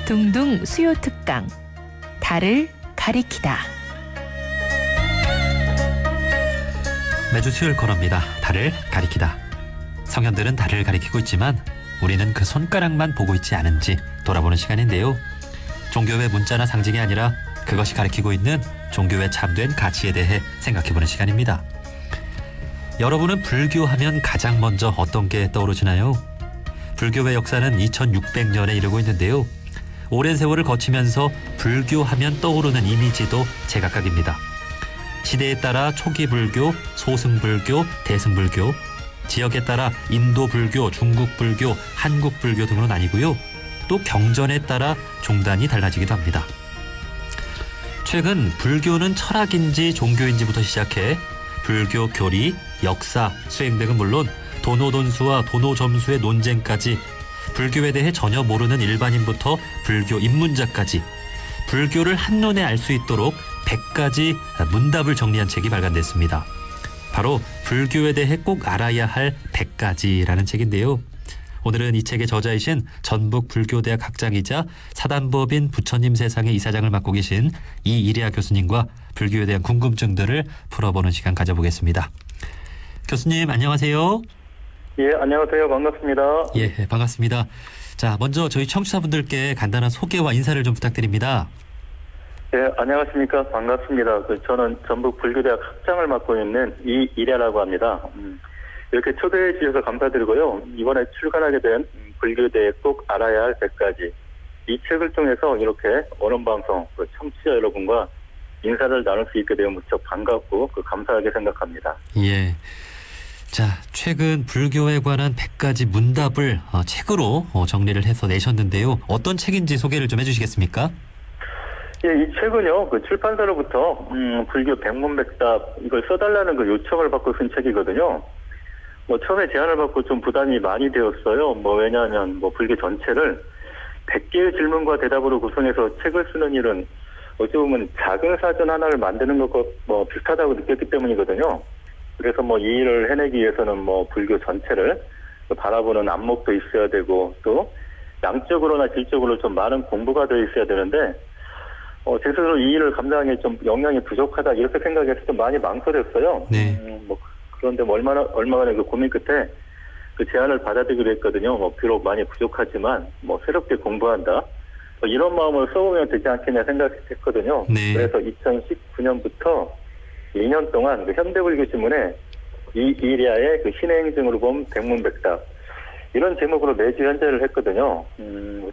둥둥 수요 특강 달을 가리키다. 매주 수요일 코너입니다. 달을 가리키다. 성현들은 달을 가리키고 있지만 우리는 그 손가락만 보고 있지 않은지 돌아보는 시간인데요. 종교의 문자나 상징이 아니라 그것이 가리키고 있는 종교의 참된 가치에 대해 생각해보는 시간입니다. 여러분은 불교하면 가장 먼저 어떤 게 떠오르시나요? 불교의 역사는 2600년에 이르고 있는데요. 오랜 세월을 거치면서 불교하면 떠오르는 이미지도 제각각입니다. 시대에 따라 초기 불교, 소승 불교, 대승 불교, 지역에 따라 인도 불교, 중국 불교, 한국 불교 등으로 나뉘고요. 또 경전에 따라 종단이 달라지기도 합니다. 최근 불교는 철학인지 종교인지부터 시작해 불교 교리, 역사, 수행 등은 물론 도노돈수와 도노점수의 논쟁까지 불교에 대해 전혀 모르는 일반인부터 불교 입문자까지 불교를 한눈에 알 수 있도록 100가지 문답을 정리한 책이 발간됐습니다. 바로 불교에 대해 꼭 알아야 할 100가지라는 책인데요. 오늘은 이 책의 저자이신 전북 불교대학 학장이자 사단법인 부처님 세상의 이사장을 맡고 계신 이일야 교수님과 불교에 대한 궁금증들을 풀어보는 시간 가져보겠습니다. 교수님 안녕하세요. 예, 안녕하세요. 반갑습니다. 예, 반갑습니다. 자, 먼저 저희 청취자분들께 간단한 소개와 인사를 좀 부탁드립니다. 예, 안녕하십니까. 반갑습니다. 저는 전북 불교대학 학장을 맡고 있는 이일야라고 합니다. 이렇게 초대해 주셔서 감사드리고요. 이번에 출간하게 된 불교대에 꼭 알아야 할 100가지. 이 책을 통해서 이렇게 언론방송, 청취자 여러분과 인사를 나눌 수 있게 되어 무척 반갑고 감사하게 생각합니다. 예. 자, 최근 불교에 관한 100가지 문답을 책으로 정리를 해서 내셨는데요. 어떤 책인지 소개를 좀 해주시겠습니까? 예, 이 책은요, 출판사로부터 불교 백문백답 이걸 써달라는 요청을 받고 쓴 책이거든요. 처음에 제안을 받고 좀 부담이 많이 되었어요. 왜냐하면 불교 전체를 100개의 질문과 대답으로 구성해서 책을 쓰는 일은 어찌 보면 작은 사전 하나를 만드는 것과 비슷하다고 느꼈기 때문이거든요. 그래서 이 일을 해내기 위해서는 불교 전체를 바라보는 안목도 있어야 되고 또 양적으로나 질적으로 좀 많은 공부가 되어 있어야 되는데 제 스스로 이 일을 감당하기에 좀 역량이 부족하다 이렇게 생각해서 좀 많이 망설였어요. 네. 그런데 얼마간의 고민 끝에 제안을 받아들이기로 했거든요. 비록 많이 부족하지만 새롭게 공부한다. 이런 마음을 써보면 되지 않겠냐 생각했거든요. 네. 그래서 2019년부터 2년 동안 현대불교 신문에 이일야의 신행증으로 본 백문백답 이런 제목으로 매주 연재를 했거든요.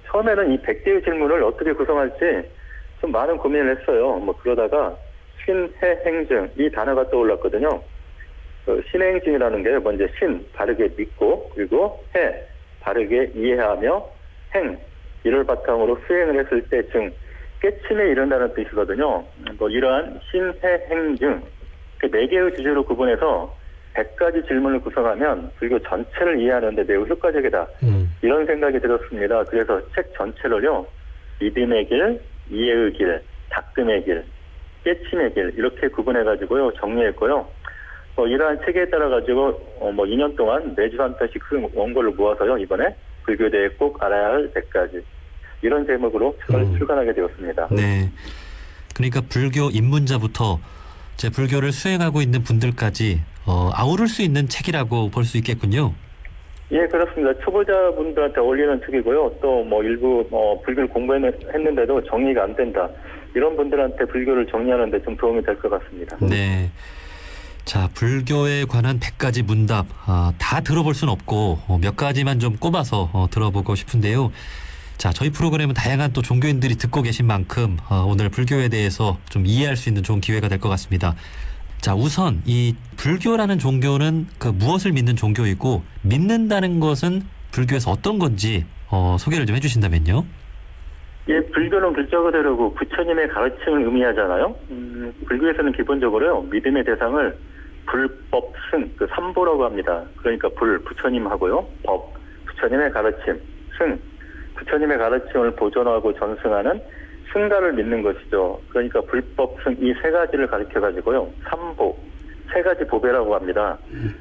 처음에는 이 100개의 질문을 어떻게 구성할지 좀 많은 고민을 했어요. 그러다가 신해행증 이 단어가 떠올랐거든요. 신해행증이라는 게 먼저 신 바르게 믿고 그리고 해 바르게 이해하며 행 이를 바탕으로 수행을 했을 때 증 깨침에 이른다는 뜻이거든요. 이러한 신해행증 4개의 주제로 구분해서 100가지 질문을 구성하면 불교 전체를 이해하는 데 매우 효과적이다. 이런 생각이 들었습니다. 그래서 책 전체를요. 믿음의 길, 이해의 길, 닦음의 길, 깨침의 길 이렇게 구분해가지고요. 정리했고요. 이러한 체계에 따라가지고 2년 동안 매주 한 편씩 쓴 원고를 모아서요. 이번에 불교에 대해 꼭 알아야 할 100가지 이런 제목으로 책을 출간하게 되었습니다. 네. 그러니까 불교 입문자부터 제 불교를 수행하고 있는 분들까지 아우를 수 있는 책이라고 볼 수 있겠군요. 예, 그렇습니다. 초보자분들한테 어울리는 책이고요. 또 일부 불교를 공부했는데도 정리가 안 된다. 이런 분들한테 불교를 정리하는 데 좀 도움이 될 것 같습니다. 네. 자, 불교에 관한 100가지 문답 다 들어볼 수는 없고 몇 가지만 좀 꼽아서 들어보고 싶은데요. 자, 저희 프로그램은 다양한 또 종교인들이 듣고 계신 만큼 오늘 불교에 대해서 좀 이해할 수 있는 좋은 기회가 될 것 같습니다. 자, 우선 이 불교라는 종교는 무엇을 믿는 종교이고 믿는다는 것은 불교에서 어떤 건지 소개를 좀 해주신다면요. 예, 불교는 글자 그대로고 부처님의 가르침을 의미하잖아요. 불교에서는 기본적으로요 믿음의 대상을 불법, 승, 삼보라고 합니다. 그러니까 부처님하고요, 법, 부처님의 가르침, 승, 부처님의 가르침을 보존하고 전승하는 승가를 믿는 것이죠. 그러니까 불법, 승 이 3가지를 가르쳐가지고요. 삼보, 3가지 보배라고 합니다.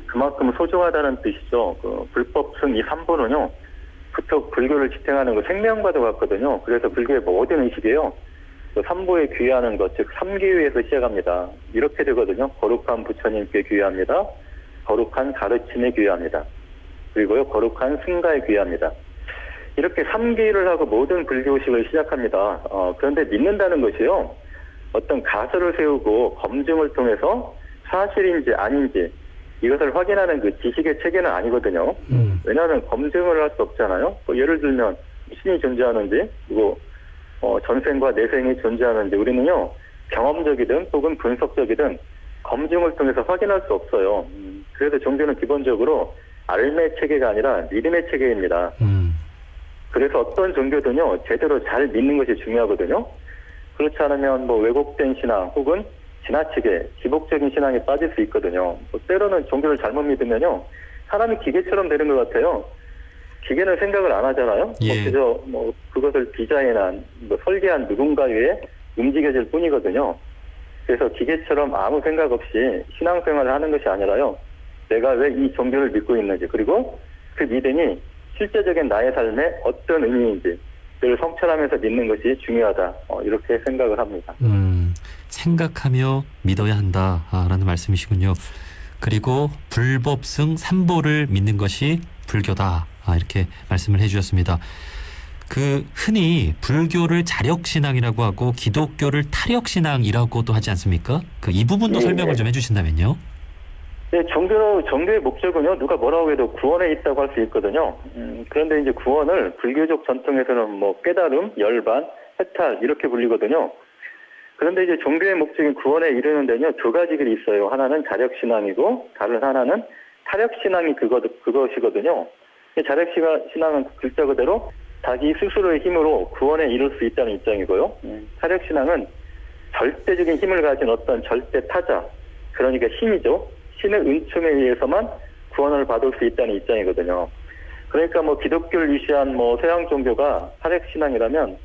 그만큼 소중하다는 뜻이죠. 불법, 승 이 삼보는요. 불교를 지탱하는 거 생명과도 같거든요. 그래서 불교의 모든 의식이에요. 삼보에 귀의하는 것, 즉 삼기위에서 시작합니다. 이렇게 되거든요. 거룩한 부처님께 귀의합니다. 거룩한 가르침에 귀의합니다. 그리고요, 거룩한 승가에 귀의합니다. 이렇게 삼기를 하고 모든 불교식을 시작합니다. 그런데 믿는다는 것이요, 어떤 가설을 세우고 검증을 통해서 사실인지 아닌지 이것을 확인하는 그 지식의 체계는 아니거든요. 왜냐하면 검증을 할 수 없잖아요. 예를 들면 신이 존재하는지, 그리고 전생과 내생이 존재하는지 우리는요, 경험적이든 혹은 분석적이든 검증을 통해서 확인할 수 없어요. 그래서 종교는 기본적으로 알매 체계가 아니라 믿음의 체계입니다. 그래서 어떤 종교든요, 제대로 잘 믿는 것이 중요하거든요. 그렇지 않으면 왜곡된 신앙 혹은 지나치게 기복적인 신앙에 빠질 수 있거든요. 때로는 종교를 잘못 믿으면요, 사람이 기계처럼 되는 것 같아요. 기계는 생각을 안 하잖아요. 예. 그저 그것을 디자인한 설계한 누군가 위에 움직여질 뿐이거든요. 그래서 기계처럼 아무 생각 없이 신앙생활을 하는 것이 아니라요, 내가 왜 이 종교를 믿고 있는지, 그리고 그 믿음이 실제적인 나의 삶에 어떤 의미인지 를 성찰하면서 믿는 것이 중요하다. 이렇게 생각을 합니다. 생각하며 믿어야 한다라는 말씀이시군요. 그리고 불법승 삼보를 믿는 것이 불교다. 이렇게 말씀을 해주셨습니다. 흔히 불교를 자력신앙이라고 하고 기독교를 타력신앙이라고도 하지 않습니까? 이 부분도 설명을 좀 해주신다면요. 네, 종교의 목적은요, 누가 뭐라고 해도 구원에 있다고 할 수 있거든요. 그런데 이제 구원을 불교적 전통에서는 깨달음, 열반, 해탈 이렇게 불리거든요. 그런데 이제 종교의 목적인 구원에 이르는 데는요, 두 가지 길이 있어요. 하나는 자력신앙이고 다른 하나는 타력신앙이 그것이거든요. 자력신앙은 글자 그대로 자기 스스로의 힘으로 구원에 이룰 수 있다는 입장이고요. 타력신앙은 절대적인 힘을 가진 어떤 절대 타자, 그러니까 신이죠. 신의 은총에 의해서만 구원을 받을 수 있다는 입장이거든요. 그러니까 기독교를 위시한 서양 종교가 타력신앙이라면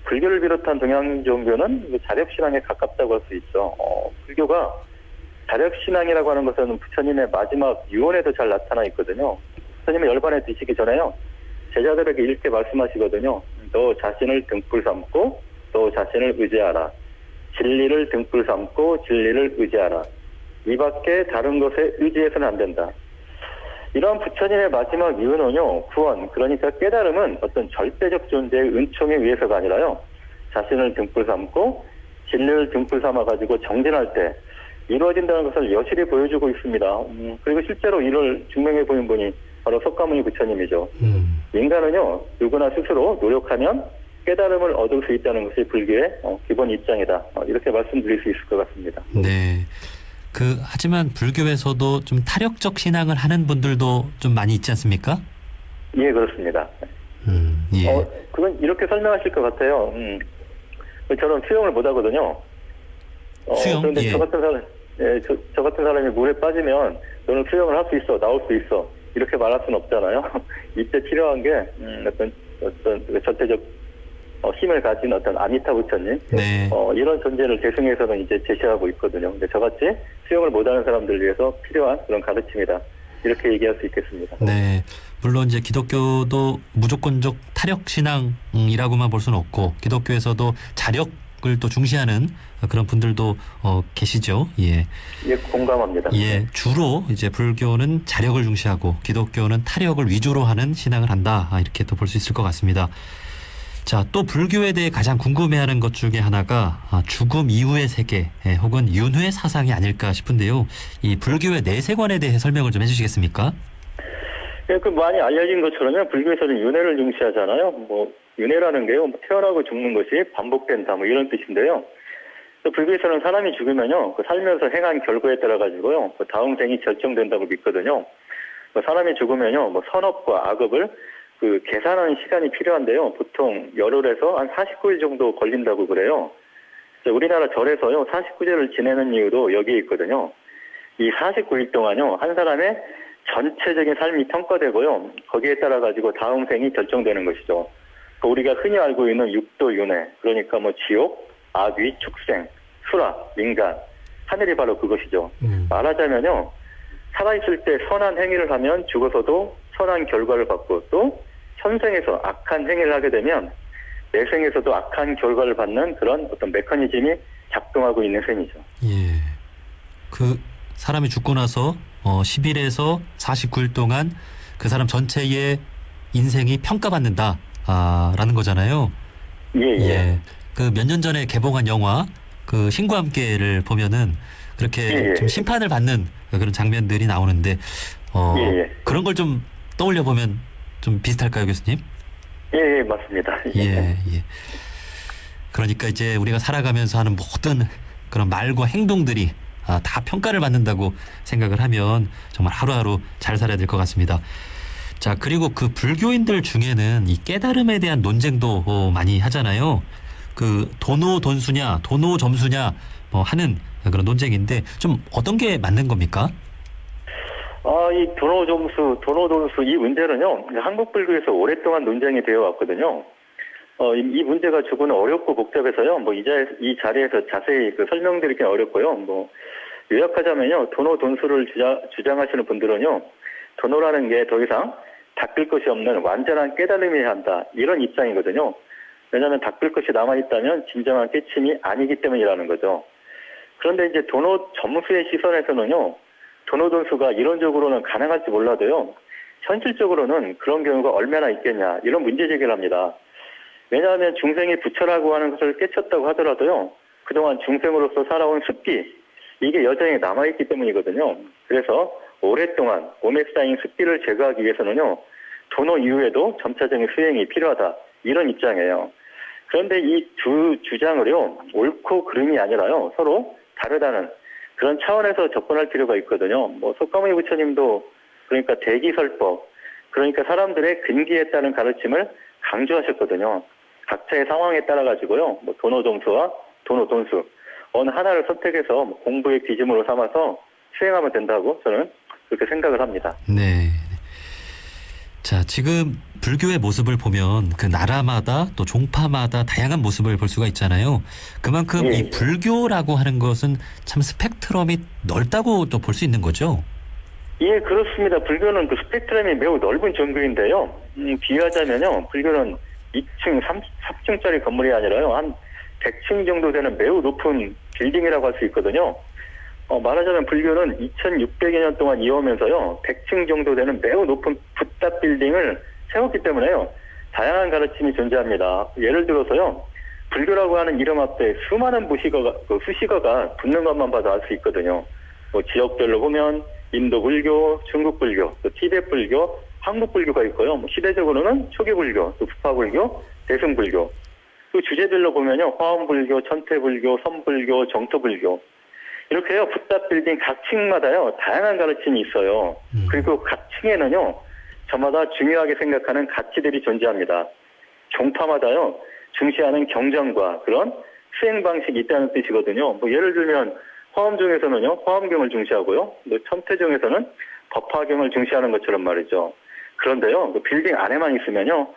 불교를 비롯한 동양 종교는 자력신앙에 가깝다고 할 수 있죠. 불교가 자력신앙이라고 하는 것은 부처님의 마지막 유언에도 잘 나타나 있거든요. 부처님의 열반에 드시기 전에요, 제자들에게 이렇게 말씀하시거든요. 너 자신을 등불 삼고 너 자신을 의지하라. 진리를 등불 삼고 진리를 의지하라. 이 밖에 다른 것에 의지해서는 안 된다. 이러한 부처님의 마지막 유언은요, 구원, 그러니까 깨달음은 어떤 절대적 존재의 은총에 의해서가 아니라요, 자신을 등불 삼고 진리를 등불 삼아가지고 정진할 때 이루어진다는 것을 여실히 보여주고 있습니다. 그리고 실제로 이를 증명해 보인 분이 바로 석가모니 부처님이죠. 인간은요, 누구나 스스로 노력하면 깨달음을 얻을 수 있다는 것이 불교의 기본 입장이다. 이렇게 말씀드릴 수 있을 것 같습니다. 네. 하지만 불교에서도 좀 타력적 신앙을 하는 분들도 좀 많이 있지 않습니까? 예, 그렇습니다. 예. 그건 이렇게 설명하실 것 같아요. 저는 수영을 못 하거든요. 수영? 그런데 예. 저 같은 사람이 물에 빠지면 너는 수영을 할 수 있어, 나올 수 있어. 이렇게 말할 수는 없잖아요. 이때 필요한 게 어떤 절대적 힘을 가진 어떤 아미타 부처님, 네. 이런 존재를 대승에서는 이제 제시하고 있거든요. 근데 저같이 수영을 못하는 사람들 위해서 필요한 그런 가르침이다. 이렇게 얘기할 수 있겠습니다. 네. 물론 이제 기독교도 무조건적 타력 신앙이라고만 볼 수는 없고 기독교에서도 자력을 또 중시하는 그런 분들도 계시죠. 예. 예, 공감합니다. 예. 주로 이제 불교는 자력을 중시하고 기독교는 타력을 위주로 하는 신앙을 한다. 이렇게 또 볼 수 있을 것 같습니다. 자, 또 불교에 대해 가장 궁금해하는 것 중에 하나가 죽음 이후의 세계 혹은 윤회 사상이 아닐까 싶은데요. 이 불교의 내세관에 대해 설명을 좀 해주시겠습니까? 예, 많이 알려진 것처럼요, 불교에서는 윤회를 중시하잖아요. 윤회라는 게요, 태어나고 죽는 것이 반복된다, 이런 뜻인데요. 또 불교에서는 사람이 죽으면요, 살면서 행한 결과에 따라 가지고요, 다음 생이 결정된다고 믿거든요. 사람이 죽으면요, 선업과 악업을 계산하는 시간이 필요한데요. 보통 열흘에서 한 49일 정도 걸린다고 그래요. 우리나라 절에서요, 49제를 지내는 이유도 여기에 있거든요. 이 49일 동안요, 한 사람의 전체적인 삶이 평가되고요, 거기에 따라 가지고 다음 생이 결정되는 것이죠. 우리가 흔히 알고 있는 육도 윤회, 그러니까 지옥, 악귀, 축생, 수라, 인간, 하늘이 바로 그것이죠. 말하자면요, 살아있을 때 선한 행위를 하면 죽어서도 선한 결과를 받고 또 현생에서 악한 행위를 하게 되면 내생에서도 악한 결과를 받는 그런 어떤 메커니즘이 작동하고 있는 셈이죠. 예. 그 사람이 죽고 나서 10일에서 49일 동안 그 사람 전체의 인생이 평가받는다. 라는 거잖아요. 예, 예. 예. 그 몇 년 전에 개봉한 영화 그 신과 함께를 보면은 그렇게 예, 예. 좀 심판을 받는 그런 장면들이 나오는데 예, 예. 그런 걸 좀 떠올려 보면 좀 비슷할까요, 교수님? 예, 예, 맞습니다. 예. 그러니까 이제 우리가 살아가면서 하는 모든 그런 말과 행동들이 다 평가를 받는다고 생각을 하면 정말 하루하루 잘 살아야 될 것 같습니다. 자, 그리고 그 불교인들 중에는 이 깨달음에 대한 논쟁도 많이 하잖아요. 그 도노 돈수냐, 도노 점수냐 하는 그런 논쟁인데 좀 어떤 게 맞는 겁니까? 이 도노 점수, 도노 돈수 이 문제는요, 한국 불교에서 오랫동안 논쟁이 되어 왔거든요. 이 문제가 조금 어렵고 복잡해서요, 이 자리에서 자세히 설명드리기 어렵고요. 요약하자면요, 도노 돈수를 주장하시는 분들은요, 도노라는 게 더 이상 닦을 것이 없는 완전한 깨달음이어야 한다. 이런 입장이거든요. 왜냐하면 닦을 것이 남아있다면 진정한 깨침이 아니기 때문이라는 거죠. 그런데 이제 도노 점수의 시선에서는요, 도노 돈수가 이론적으로는 가능할지 몰라도요, 현실적으로는 그런 경우가 얼마나 있겠냐, 이런 문제 제기를 합니다. 왜냐하면 중생이 부처라고 하는 것을 깨쳤다고 하더라도요, 그동안 중생으로서 살아온 습기, 이게 여전히 남아있기 때문이거든요. 그래서 오랫동안 몸에 쌓인 습기를 제거하기 위해서는요, 도노 이후에도 점차적인 수행이 필요하다. 이런 입장이에요. 그런데 이 두 주장을요, 옳고 그름이 아니라요, 서로 다르다는 그런 차원에서 접근할 필요가 있거든요. 석가모니 부처님도 그러니까 대기설법, 그러니까 사람들의 근기에 따른 가르침을 강조하셨거든요. 각자의 상황에 따라 가지고요, 도노 점수와 도노 돈수 어느 하나를 선택해서 공부의 기준으로 삼아서 수행하면 된다고 저는 그렇게 생각을 합니다. 네. 자, 지금 불교의 모습을 보면 그 나라마다 또 종파마다 다양한 모습을 볼 수가 있잖아요. 그만큼 예. 이 불교라고 하는 것은 참 스펙트럼이 넓다고 또 볼 수 있는 거죠. 예, 그렇습니다. 불교는 그 스펙트럼이 매우 넓은 종교인데요. 비유하자면요, 불교는 2층, 3층짜리 건물이 아니라요, 한 100층 정도 되는 매우 높은 빌딩이라고 할 수 있거든요. 말하자면 불교는 2600여 년 동안 이어오면서요, 100층 정도 되는 매우 높은 붓답 빌딩을 세웠기 때문에요, 다양한 가르침이 존재합니다. 예를 들어서요, 불교라고 하는 이름 앞에 수많은 수식어가 붙는 것만 봐도 알 수 있거든요. 지역별로 보면 인도 불교, 중국 불교, 또 티베트 불교, 한국 불교가 있고요. 시대적으로는 초기 불교, 또 부파 불교, 대승 불교. 또 주제별로 보면요, 화엄 불교, 천태 불교, 선불교, 정토 불교. 이렇게요, 붓답 빌딩 각 층마다요, 다양한 가르침이 있어요. 그리고 각 층에는요, 저마다 중요하게 생각하는 가치들이 존재합니다. 종파마다요, 중시하는 경전과 그런 수행 방식이 있다는 뜻이거든요. 예를 들면 화엄종에서는요, 화엄경을 중시하고요, 천태종에서는 법화경을 중시하는 것처럼 말이죠. 그런데요, 빌딩 안에만 있으면요,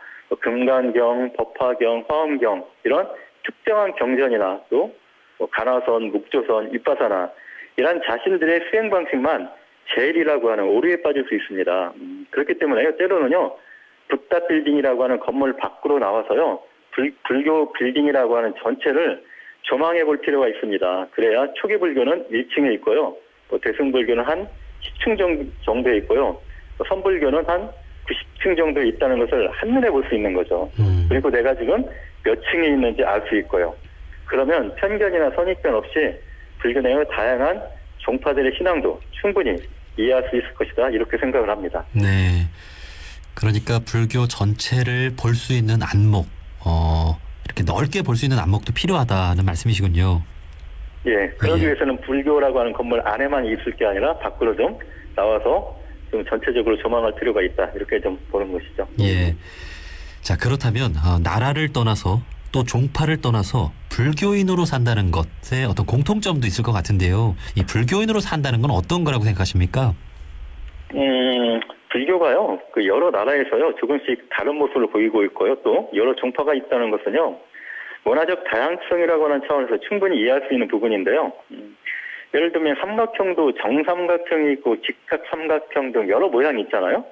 금강경, 법화경, 화엄경 이런 특정한 경전이나 또 가나선, 묵조선, 윗바사나 이런 자신들의 수행 방식만 제일이라고 하는 오류에 빠질 수 있습니다. 그렇기 때문에 때로는요, 붓답 빌딩이라고 하는 건물 밖으로 나와서요, 불교 빌딩이라고 하는 전체를 조망해 볼 필요가 있습니다. 그래야 초기 불교는 1층에 있고요, 대승불교는 한 10층 정도에 있고요, 선불교는 한 90층 정도에 있다는 것을 한눈에 볼 수 있는 거죠. 그리고 내가 지금 몇 층에 있는지 알 수 있고요. 그러면 편견이나 선입견 없이 불교 내의 다양한 종파들의 신앙도 충분히 이해할 수 있을 것이다, 이렇게 생각을 합니다. 네. 그러니까 불교 전체를 볼 수 있는 안목, 이렇게 넓게 볼 수 있는 안목도 필요하다는 말씀이시군요. 예, 그러기 위해서는 불교라고 하는 건물 안에만 있을 게 아니라 밖으로 좀 나와서 좀 전체적으로 조망할 필요가 있다, 이렇게 좀 보는 것이죠. 예. 자, 그렇다면 나라를 떠나서 또 종파를 떠나서 불교인으로 산다는 것에 어떤 공통점도 있을 것 같은데요. 이 불교인으로 산다는 건 어떤 거라고 생각하십니까? 불교가요, 여러 나라에서요, 조금씩 다른 모습을 보이고 있고요, 또 여러 종파가 있다는 것은요, 문화적 다양성이라고 하는 차원에서 충분히 이해할 수 있는 부분인데요. 예를 들면 삼각형도 정삼각형이 있고 직각삼각형 등 여러 모양이 있잖아요.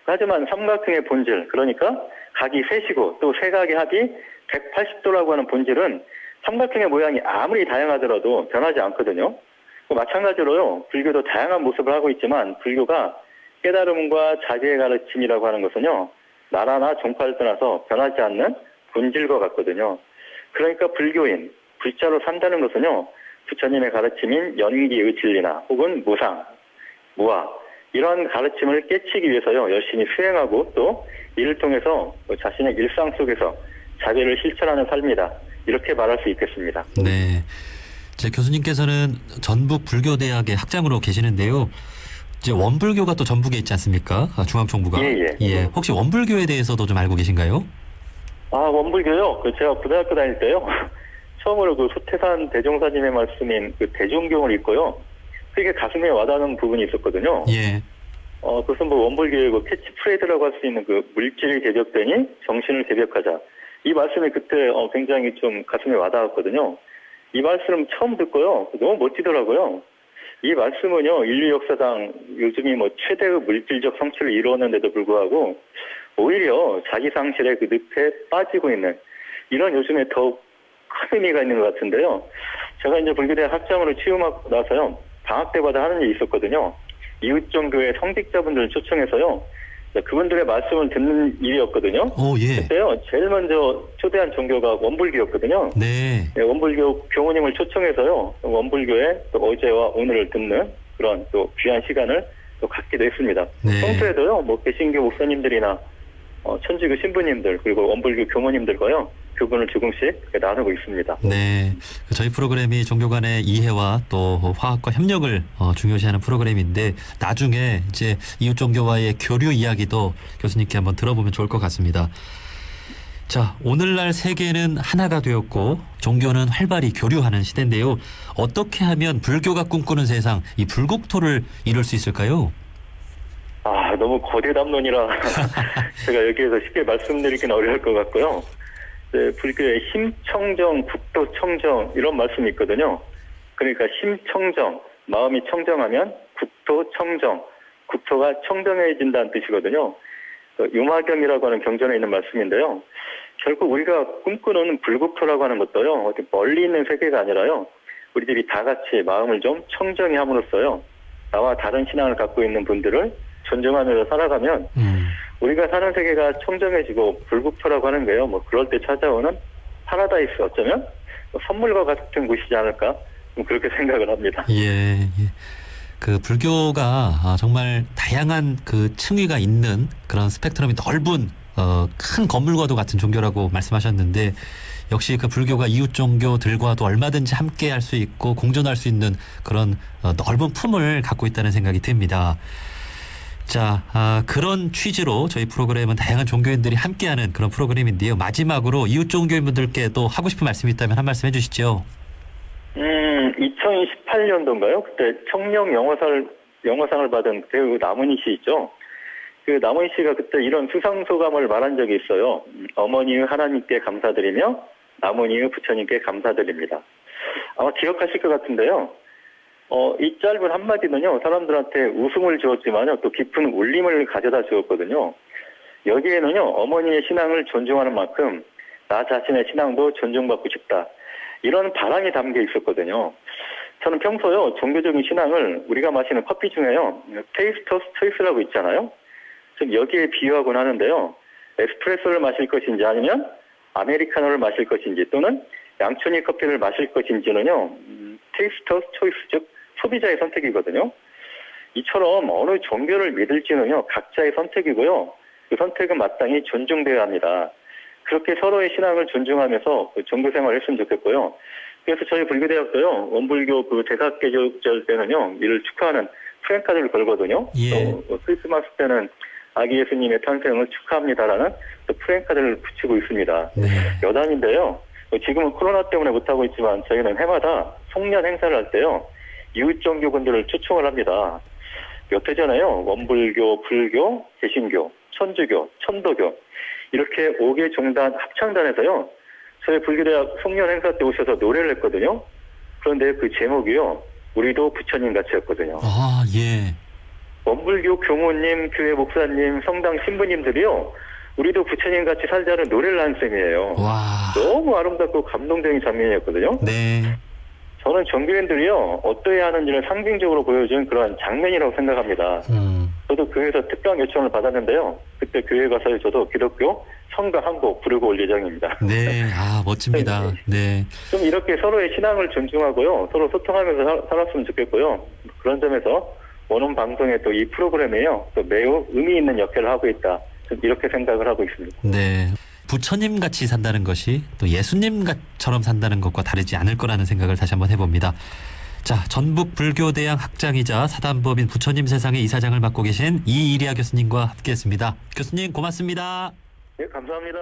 하지만 삼각형의 본질, 그러니까 각이 셋이고 또 세 각의 합이 180도라고 하는 본질은 삼각형의 모양이 아무리 다양하더라도 변하지 않거든요. 마찬가지로요, 불교도 다양한 모습을 하고 있지만 불교가 깨달음과 자기의 가르침이라고 하는 것은요, 나라나 종파를 떠나서 변하지 않는 본질과 같거든요. 그러니까 불교인, 불자로 산다는 것은요, 부처님의 가르침인 연기의 진리나 혹은 무상, 무아, 이러한 가르침을 깨치기 위해서요, 열심히 수행하고 또 이를 통해서 자신의 일상 속에서 자비를 실천하는 삶이다. 이렇게 말할 수 있겠습니다. 네. 제 교수님께서는 전북 불교대학의 학장으로 계시는데요. 이제 원불교가 또 전북에 있지 않습니까? 중앙총부가. 예. 혹시 원불교에 대해서도 좀 알고 계신가요? 원불교요? 제가 고등학교 다닐 때요. 처음으로 그 소태산 대종사님의 말씀인 그 대종경을 읽고요. 그게 가슴에 와닿는 부분이 있었거든요. 예. 그것은 뭐 원불교의 그 캐치프레이즈라고 할 수 있는 그 물질이 대벽되니 정신을 대벽하자. 이 말씀이 그때 굉장히 좀 가슴에 와닿았거든요. 이 말씀 처음 듣고요. 너무 멋지더라고요. 이 말씀은요, 인류 역사상 요즘이 뭐 최대의 물질적 성취를 이루었는데도 불구하고 오히려 자기 상실의 그 늪에 빠지고 있는 이런 요즘에 더 큰 의미가 있는 것 같은데요. 제가 이제 불교대학 학장으로 취임하고 나서요, 방학 때마다 하는 일이 있었거든요. 이웃종교의 성직자분들을 초청해서요, 그분들의 말씀을 듣는 일이었거든요. 예. 그때요, 제일 먼저 초대한 종교가 원불교였거든요. 네. 원불교 교모님을 초청해서요, 원불교의 또 어제와 오늘을 듣는 그런 또 귀한 시간을 또 갖기도 했습니다. 네. 평소에도요, 뭐 개신교 목사님들이나 천주교 신부님들 그리고 원불교 교모님들과요, 교분을 조금씩 나누고 있습니다. 네. 저희 프로그램이 종교 간의 이해와 또 화합과 협력을 중요시하는 프로그램인데 나중에 이제 이웃 종교와의 교류 이야기도 교수님께 한번 들어보면 좋을 것 같습니다. 자, 오늘날 세계는 하나가 되었고 종교는 활발히 교류하는 시대인데요. 어떻게 하면 불교가 꿈꾸는 세상, 이 불국토를 이룰 수 있을까요? 너무 거대 담론이라 제가 여기에서 쉽게 말씀드리기는 어려울 것 같고요. 불교의 심청정, 국토청정 이런 말씀이 있거든요. 그러니까 심청정, 마음이 청정하면 국토청정, 국토가 청정해진다는 뜻이거든요. 유마경이라고 하는 경전에 있는 말씀인데요. 결국 우리가 꿈꾸는 불국토라고 하는 것도요, 어디 멀리 있는 세계가 아니라요, 우리들이 다 같이 마음을 좀 청정히 함으로써요, 나와 다른 신앙을 갖고 있는 분들을 존중하면서 살아가면 우리가 사는 세계가 청정해지고 불국토라고 하는 게요, 뭐 그럴 때 찾아오는 파라다이스, 어쩌면 선물과 같은 곳이지 않을까, 그렇게 생각을 합니다. 예. 그 불교가 정말 다양한 그 층위가 있는 그런 스펙트럼이 넓은 큰 건물과도 같은 종교라고 말씀하셨는데, 역시 그 불교가 이웃 종교들과도 얼마든지 함께 할 수 있고 공존할 수 있는 그런 넓은 품을 갖고 있다는 생각이 듭니다. 자, 그런 취지로 저희 프로그램은 다양한 종교인들이 함께하는 그런 프로그램인데요. 마지막으로 이웃 종교인분들께 또 하고 싶은 말씀이 있다면 한 말씀 해주시죠. 2018년도인가요? 그때 청룡 영화상을 받은 배우 남은희 씨 있죠? 그 남은희 씨가 그때 이런 수상소감을 말한 적이 있어요. 어머니의 하나님께 감사드리며 남은희의 부처님께 감사드립니다. 아마 기억하실 것 같은데요. 이 짧은 한마디는요, 사람들한테 웃음을 주었지만요, 또 깊은 울림을 가져다 주었거든요. 여기에는요, 어머니의 신앙을 존중하는 만큼 나 자신의 신앙도 존중받고 싶다, 이런 바람이 담겨 있었거든요. 저는 평소요, 종교적인 신앙을 우리가 마시는 커피 중에요, 테이스터스 초이스라고 있잖아요. 좀 여기에 비유하곤 하는데요. 에스프레소를 마실 것인지 아니면 아메리카노를 마실 것인지 또는 양초니 커피를 마실 것인지는요, 테이스터스 초이스, 즉 소비자의 선택이거든요. 이처럼 어느 종교를 믿을지는요, 각자의 선택이고요. 그 선택은 마땅히 존중되어야 합니다. 그렇게 서로의 신앙을 존중하면서 종교 생활을 했으면 좋겠고요. 그래서 저희 불교대학도요, 원불교 그 대사계절 때는요, 이를 축하하는 프랭카드를 걸거든요. 예. 또 크리스마스 때는 아기 예수님의 탄생을 축하합니다라는 또 프랭카드를 붙이고 있습니다. 네. 여담인데요. 지금은 코로나 때문에 못하고 있지만 저희는 해마다 송년 행사를 할 때요, 이웃 종교군들을 초청을 합니다. 몇 해 전에요, 원불교, 불교, 개신교, 천주교, 천도교 이렇게 5개 종단 합창단에서요, 저희 불교대학 송년 행사 때 오셔서 노래를 했거든요. 그런데 그 제목이요, 우리도 부처님 같이였거든요. 예. 원불교 교모님, 교회 목사님, 성당 신부님들이요. 우리도 부처님 같이 살자는 노래를 한 셈이에요. 와. 너무 아름답고 감동적인 장면이었거든요. 네. 저는 종교인들이요. 어떠해야 하는지를 상징적으로 보여준 그런 장면이라고 생각합니다. 저도 교회에서 특강 요청을 받았는데요. 그때 교회 가서 저도 기독교 성가 한 곡 부르고 올 예정입니다. 네. 아, 멋집니다. 네. 좀 이렇게 서로의 신앙을 존중하고요. 서로 소통하면서 살았으면 좋겠고요. 그런 점에서 원음 방송의 또 이 프로그램에요. 또 매우 의미 있는 역할을 하고 있다. 좀 이렇게 생각을 하고 있습니다. 네. 부처님 같이 산다는 것이 또 예수님처럼 산다는 것과 다르지 않을 거라는 생각을 다시 한번 해봅니다. 자, 전북 불교대학 학장이자 사단법인 부처님 세상의 이사장을 맡고 계신 이일야 교수님과 함께했습니다. 교수님 고맙습니다. 네, 감사합니다.